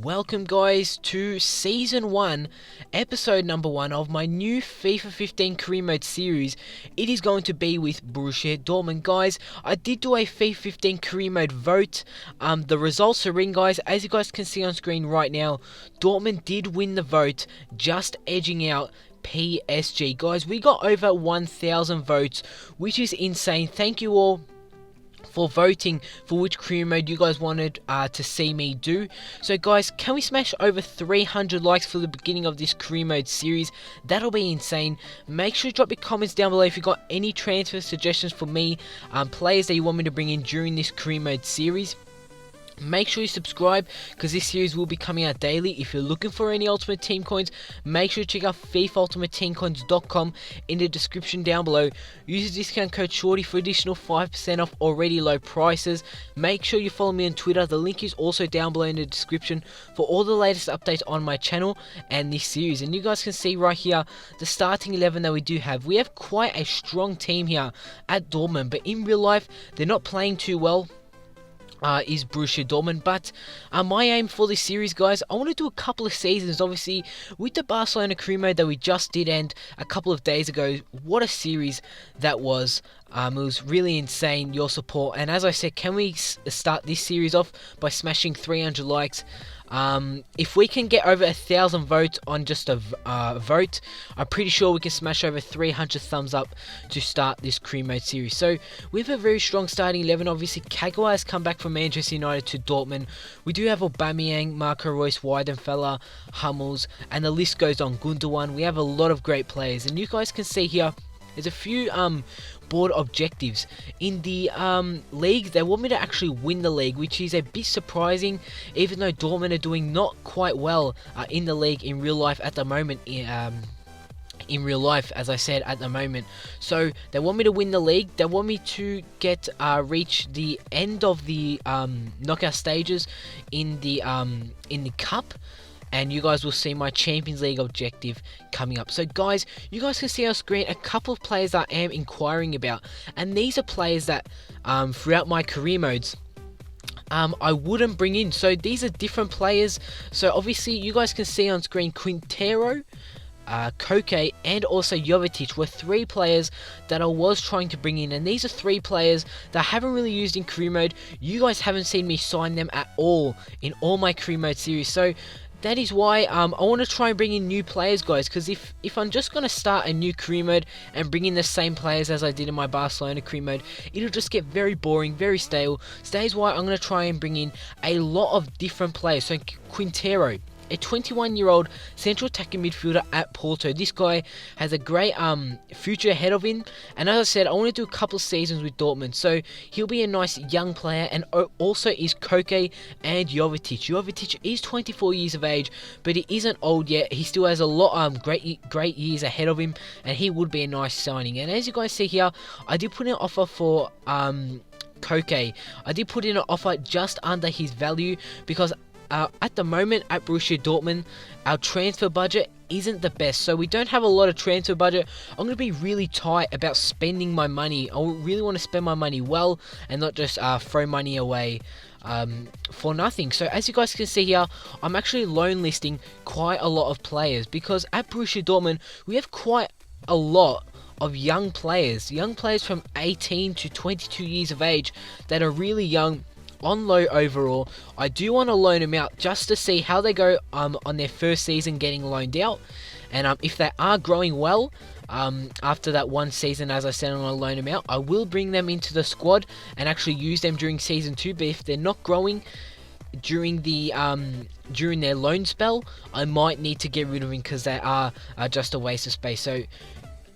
Welcome guys to Season 1, Episode number 1 of my new FIFA 15 Career Mode series. It is going to be with Borussia Dortmund. Guys, I did do a FIFA 15 Career Mode vote. The results are in, guys. As you guys can see on screen right now, Dortmund did win the vote, just edging out PSG. Guys, we got over 1,000 votes, which is insane. Thank you all for voting for which career mode you guys wanted to see me do. So guys, can we smash over 300 likes for the beginning of this career mode series? That'll be insane. Make sure to drop your comments down below if you got any transfer suggestions for me, players that you want me to bring in during this career mode series. Make sure you subscribe because this series will be coming out daily. If you're looking for any Ultimate Team coins, make sure to check out FIFAUltimateTeamCoins.com in the description down below. Use the discount code SHORTY for additional 5% off already low prices. Make sure you follow me on Twitter. The link is also down below in the description for all the latest updates on my channel and this series. And you guys can see right here the starting 11 that we do have. We have quite a strong team here at Dortmund, but in real life they're not playing too well. Is Borussia Dortmund, but my aim for this series, guys, I want to do a couple of seasons. Obviously with the Barcelona career mode that we just did end a couple of days ago, what a series that was. It was really insane, your support, and as I said, can we start this series off by smashing 300 likes? If we can get over 1,000 votes on just a vote, I'm pretty sure we can smash over 300 thumbs up to start this career mode series. So we have a very strong starting 11. Obviously, Kagawa has come back from Manchester United to Dortmund. We do have Aubameyang, Marco Reus, Weidenfeller, Hummels, and the list goes on. Gundogan. We have a lot of great players, and you guys can see here there's a few board objectives in the league. They want me to actually win the league, which is a bit surprising, even though Dortmund are doing not quite well in the league in real life at the moment. In real life, as I said, at the moment. So they want me to win the league. They want me to get reach the end of the knockout stages in the cup. And you guys will see my Champions League objective coming up. So guys, you guys can see on screen a couple of players that I am inquiring about. And these are players that throughout my career modes I wouldn't bring in. So these are different players. So obviously you guys can see on screen Quintero, Koke, and also Jovetic were three players that I was trying to bring in, and these are three players that I haven't really used in career mode. You guys haven't seen me sign them at all in all my career mode series. So that is why I want to try and bring in new players, guys, because if I'm just going to start a new career mode and bring in the same players as I did in my Barcelona career mode, it'll just get very boring, very stale. So that is why I'm going to try and bring in a lot of different players. So Quintero, a 21-year-old central attacking midfielder at Porto. This guy has a great future ahead of him, and as I said, I want to do a couple of seasons with Dortmund, so he'll be a nice young player. And also is Koke and Jovetic. Jovetic is 24 years of age, but he isn't old yet. He still has a lot great years ahead of him, and he would be a nice signing. And as you guys see here, I did put in an offer for Koke. I did put in an offer just under his value because at the moment at Borussia Dortmund, our transfer budget isn't the best, so we don't have a lot of transfer budget. I'm going to be really tight about spending my money. I really want to spend my money well and not just throw money away for nothing. So as you guys can see here, I'm actually loan listing quite a lot of players because at Borussia Dortmund we have quite a lot of young players from 18 to 22 years of age that are really young, on low overall. I do want to loan them out just to see how they go on their first season getting loaned out, and if they are growing well after that one season, as I said, I'm going to loan them out. I will bring them into the squad and actually use them during season 2, but if they're not growing during their loan spell, I might need to get rid of them because they are just a waste of space. So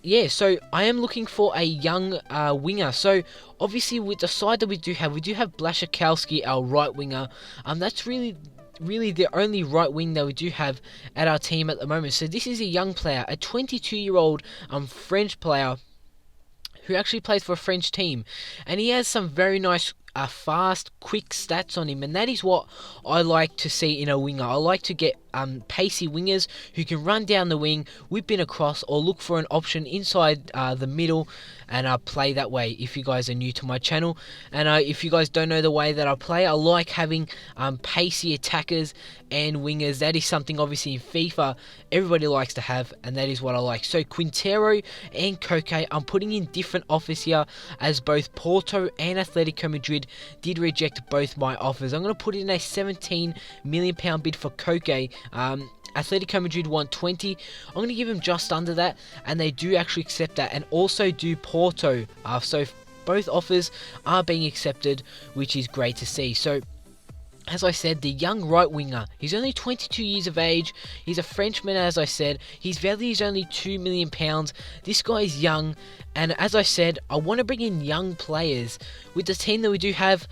yeah, so I am looking for a young winger. So obviously with the side that we do have Blaszczykowski, our right winger. That's really the only right wing that we do have at our team at the moment. So this is a young player, a 22-year-old French player who actually plays for a French team, and he has some very nice fast, quick stats on him, and that is what I like to see in a winger. I like to get pacey wingers who can run down the wing, whip in across, or look for an option inside the middle, and play that way. If you guys are new to my channel, and if you guys don't know the way that I play, I like having pacey attackers and wingers. That is something obviously in FIFA everybody likes to have, and that is what I like. So Quintero and Koke, I'm putting in different offers here, as both Porto and Atletico Madrid did reject both my offers. I'm going to put in a £17 million bid for Koke. Atletico Madrid want 20. I'm going to give him just under that, and they do actually accept that, and also do Porto. So both offers are being accepted, which is great to see. So as I said, the young right winger, he's only 22 years of age, he's a Frenchman, as I said, his value is only £2 million, this guy is young, and as I said, I want to bring in young players. With the team that we do have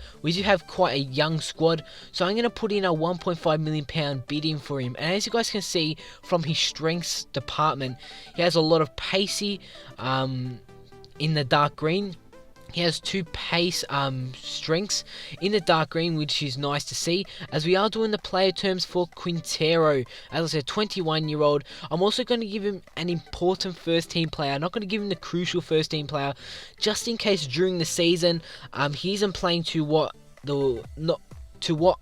quite a young squad, so I'm going to put in a £1.5 million bid in for him, and as you guys can see from his strengths department, he has a lot of pacey in the dark green. He has 2 pace strengths in the dark green, which is nice to see, as we are doing the player terms for Quintero. As I said, 21-year-old. I'm also going to give him an important first team player. I'm not going to give him the crucial first team player, just in case during the season he isn't playing to what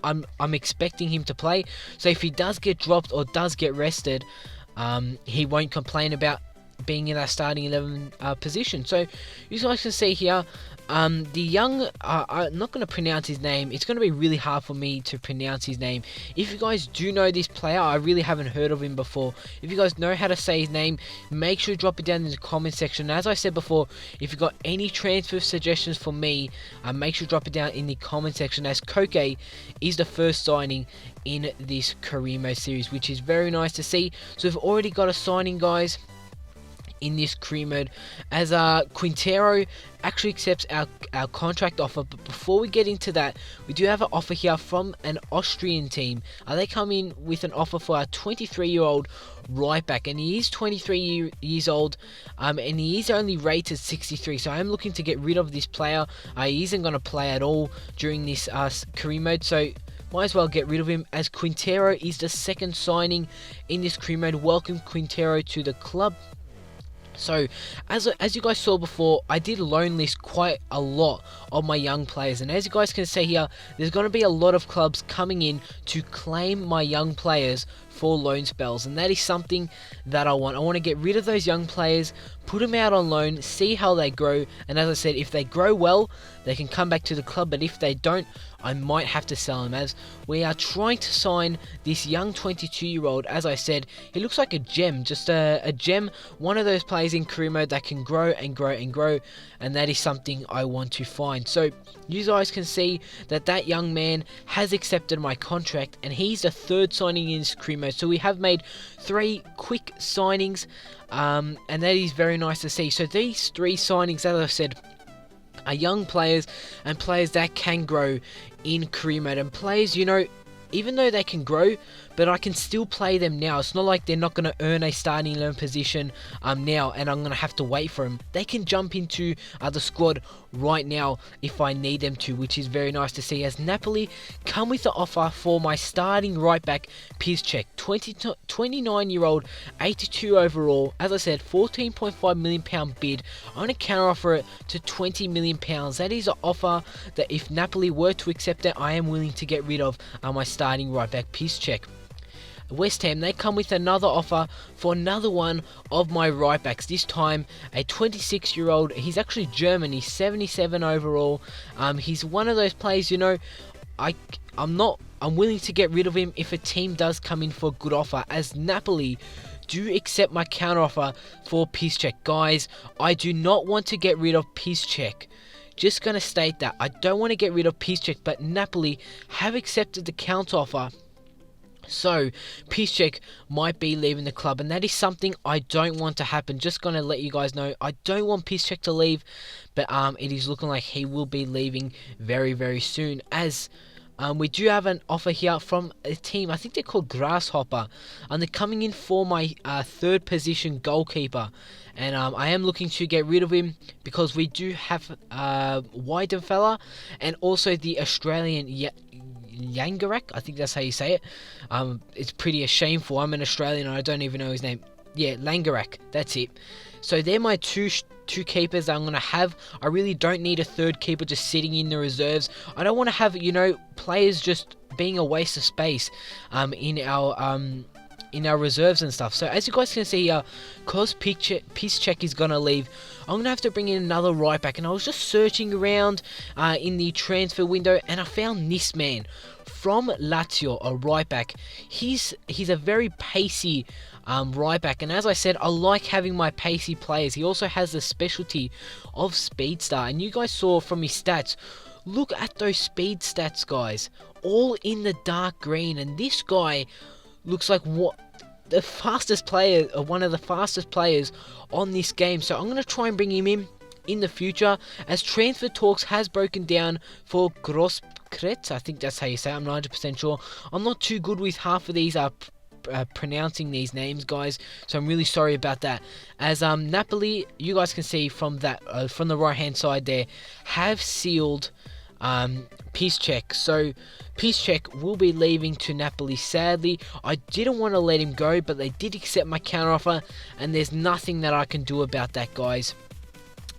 I'm expecting him to play. So if he does get dropped or does get rested, he won't complain about being in that starting 11 position. So you guys can see here, the young, I'm not going to pronounce his name. It's going to be really hard for me to pronounce his name. If you guys do know this player, I really haven't heard of him before. If you guys know how to say his name, make sure to drop it down in the comment section. As I said before, if you've got any transfer suggestions for me, make sure to drop it down in the comment section, as Koke is the first signing in this career mode series, which is very nice to see. So we've already got a signing, guys, in this career mode, as Quintero actually accepts our contract offer. But before we get into that, we do have an offer here from an Austrian team. They come in with an offer for our 23-year-old right back, and he is 23 years old, and he is only rated 63, so I'm looking to get rid of this player. He isn't going to play at all during this career mode, so might as well get rid of him, as Quintero is the second signing in this career mode. Welcome Quintero to the club. So, as you guys saw before, I did loan list quite a lot of my young players, and as you guys can see here, there's going to be a lot of clubs coming in to claim my young players for loan spells, and that is something that I want. I want to get rid of those young players, put them out on loan, see how they grow, and as I said, if they grow well, they can come back to the club, but if they don't, I might have to sell him, as we are trying to sign this young 22-year-old. As I said, he looks like a gem, just a gem, one of those players in career mode that can grow and grow and grow, and that is something I want to find. So you guys can see that that young man has accepted my contract, and he's the third signing in this career mode. So we have made 3 quick signings, and that is very nice to see. So these 3 signings, as I said, are young players and players that can grow in career mode, and players, you know, even though they can grow, but I can still play them now. It's not like they're not going to earn a starting 11 position now, and I'm going to have to wait for them. They can jump into the squad right now if I need them to, which is very nice to see, as Napoli come with the offer for my starting right back, Piszczek, 29-year-old, 82 overall. As I said, £14.5 million bid. I'm going to counter offer it to £20 million. That is an offer that if Napoli were to accept it, I am willing to get rid of my starting right back, Piszczek. West Ham, they come with another offer for another one of my right backs, this time a 26-year-old. He's actually German, he's 77 overall. He's one of those players, you know, I'm willing to get rid of him if a team does come in for a good offer, as Napoli do accept my counter offer for Piszczek. Guys, I do not want to get rid of Piszczek. Just going to state that I don't want to get rid of Piszczek, but Napoli have accepted the counter offer. So Piszczek might be leaving the club, and that is something I don't want to happen. Just going to let you guys know, I don't want Piszczek to leave, but it is looking like he will be leaving very, very soon, as We do have an offer here from a team, I think they're called Grasshopper, and they're coming in for my third position goalkeeper. And I am looking to get rid of him because we do have Weidenfeller and also the Australian Yangarek. I think that's how you say it. It's pretty shameful. I'm an Australian and I don't even know his name. Yeah, Langarak. That's it. So they're my two keepers that I'm going to have. I really don't need a third keeper just sitting in the reserves. I don't want to have, players just being a waste of space in our reserves and stuff. So as you guys can see here, because Piszczek is going to leave, I'm going to have to bring in another right back. And I was just searching around in the transfer window and I found this man from Lazio, a right back. He's a very pacey right back, and as I said, I like having my pacey players. He also has the specialty of speed star, and you guys saw from his stats. Look at those speed stats, guys, all in the dark green, and this guy looks like the fastest player, or one of the fastest players on this game. So I'm going to try and bring him in the future, as transfer talks has broken down for Grosskretz. I think that's how you say it. I'm 90% sure. I'm not too good with half of these pronouncing these names, guys, so I'm really sorry about that. As Napoli, you guys can see from that from the right hand side there, have sealed Piszczek. So Piszczek will be leaving to Napoli. Sadly, I didn't want to let him go, but they did accept my counteroffer, and there's nothing that I can do about that, guys,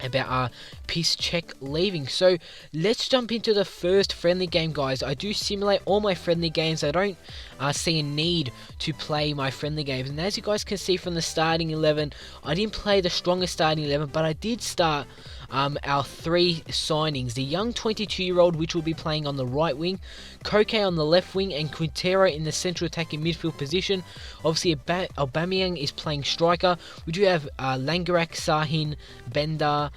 about Piszczek leaving. So let's jump into the first friendly game, guys. I do simulate all my friendly games. I don't see a need to play my friendly games, and as you guys can see from the starting 11, I didn't play the strongest starting 11, but I did start our three signings: the young 22-year-old, which will be playing on the right wing, Koke on the left wing, and Quintero in the central attacking midfield position. Obviously, Aubameyang is playing striker. We do have Langarak, Sahin, Bender,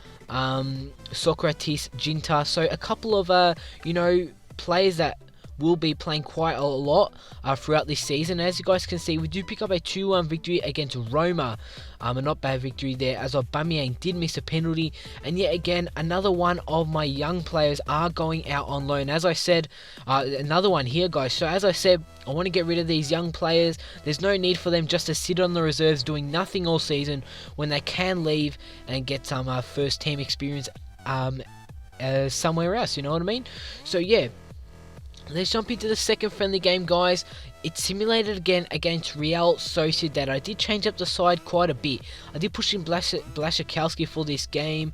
Socrates, Ginta. So a couple of players that will be playing quite a lot throughout this season. As you guys can see, we do pick up a 2-1 victory against Roma. A not bad victory there, as Aubameyang did miss a penalty. And yet again, another one of my young players are going out on loan. As I said, another one here, guys. So as I said, I want to get rid of these young players. There's no need for them just to sit on the reserves doing nothing all season, when they can leave and get some first team experience somewhere else, you know what I mean? So yeah, let's jump into the second friendly game, guys. It's simulated again against Real Sociedad. I did change up the side quite a bit. I did push in Blaszczykowski for this game.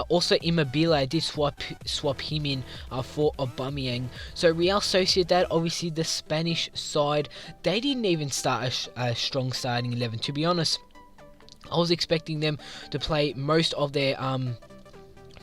Also Immobile, I did swap him in for Aubameyang. So Real Sociedad, obviously the Spanish side, they didn't even start a strong starting 11. To be honest, I was expecting them to play most of their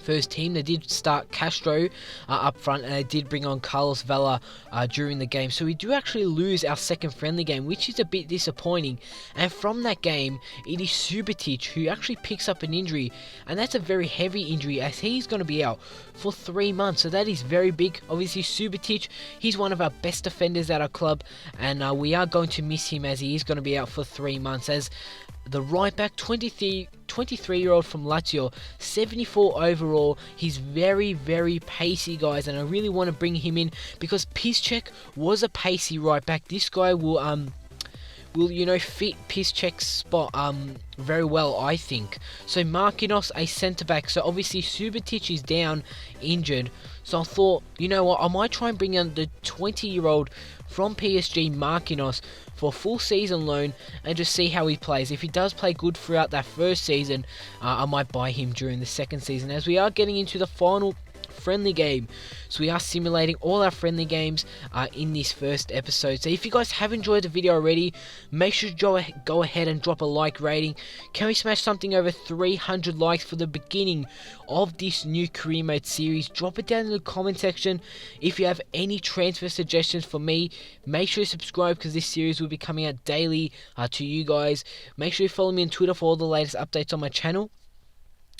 first team. They did start Castro up front, and they did bring on Carlos Vela during the game. So we do actually lose our second friendly game, which is a bit disappointing. And from that game, it is Subotic who actually picks up an injury, and that's a very heavy injury, as he's going to be out for 3 months. So that is very big. Obviously, Subotic, he's one of our best defenders at our club, and we are going to miss him, as he is going to be out for 3 months. As the right back, 23-year-old from Lazio, 74 overall. He's very, very pacey, guys, and I really want to bring him in because Piszczek was a pacey right back. This guy will fit Piszczek's spot very well, I think. So Marquinhos, a centre back. So obviously Subotic is down, injured. So I thought, you know what, I might try and bring in the 20-year-old from PSG, Marquinhos, for a full season loan and just see how he plays. If he does play good throughout that first season, I might buy him during the second season, as we are getting into the final friendly game. So we are simulating all our friendly games in this first episode. So if you guys have enjoyed the video already, make sure to go ahead and drop a like rating. Can we smash something over 300 likes for the beginning of this new career mode series? Drop it down in the comment section. If you have any transfer suggestions for me, make sure to subscribe, because this series will be coming out daily to you guys. Make sure you follow me on Twitter for all the latest updates on my channel.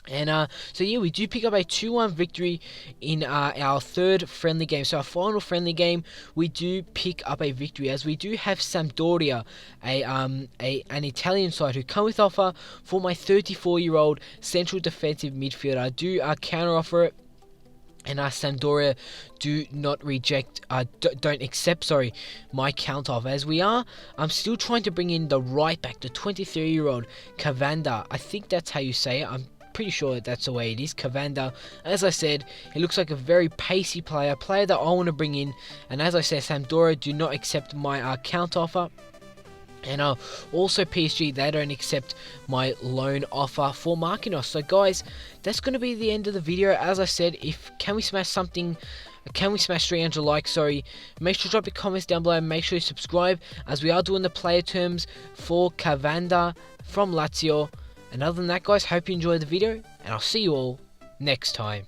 And so yeah, we do pick up a 2-1 victory in our third friendly game. So our final friendly game, we do pick up a victory, as we do have Sampdoria, an Italian side, who come with offer for my 34-year-old central defensive midfielder. I do counter offer it. And Sampdoria do not reject, don't accept, sorry, my counter offer. As we are, I'm still trying to bring in the right back, the 23-year-old Cavanda. I think that's how you say it. I'm pretty sure that's the way it is, Cavanda. As I said, he looks like a very pacey player that I want to bring in. And as I said, Sampdoria do not accept my counter offer. And also PSG, they don't accept my loan offer for Marquinhos. So guys, that's going to be the end of the video. As I said, can we smash 300 likes, sorry. Make sure to drop your comments down below, make sure you subscribe, as we are doing the player terms for Cavanda from Lazio. And other than that guys, hope you enjoyed the video, and I'll see you all next time.